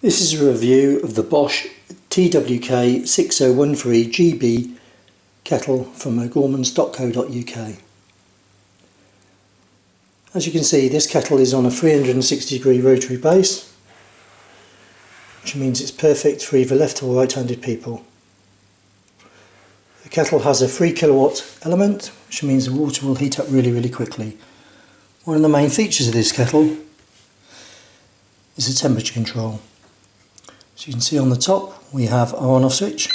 This is a review of the Bosch TWK86103GB kettle from Bosch.co.uk. As you can see, this kettle is on a 360-degree rotary base, which means it's perfect for either left or right-handed people. The kettle has a 3 kilowatt element, which means the water will heat up really quickly. One of the main features of this kettle is the temperature control. So you can see on the top we have our on-off switch.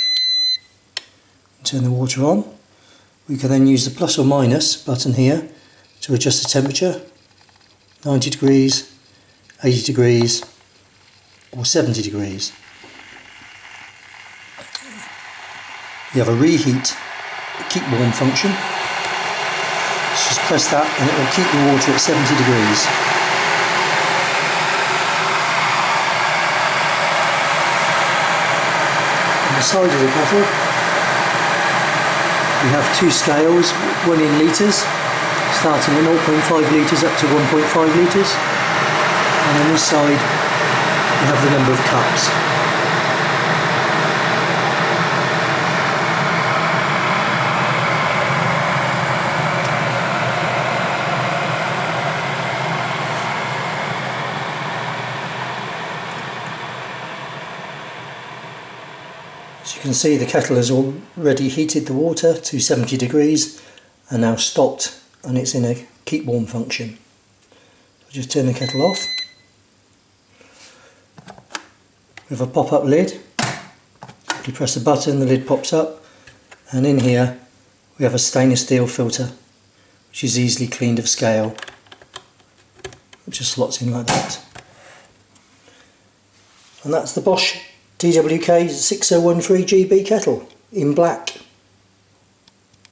Turn the water on. We can then use the plus or minus button here to adjust the temperature, 90 degrees, 80 degrees or 70 degrees. You have a reheat, keep warm function. Just press that and it will keep the water at 70 degrees. On the side of the kettle we have two scales, one in litres, starting at 0.5 litres up to 1.5 litres, and on this side we have the number of cups. As you can see, the kettle has already heated the water to 70 degrees and now stopped, and it's in a keep warm function. I'll just turn the kettle off. We have a pop-up lid. If you press the button, the lid pops up, and in here we have a stainless steel filter which is easily cleaned of scale. It just slots in like that. And that's the Bosch TWK86103GB kettle in black.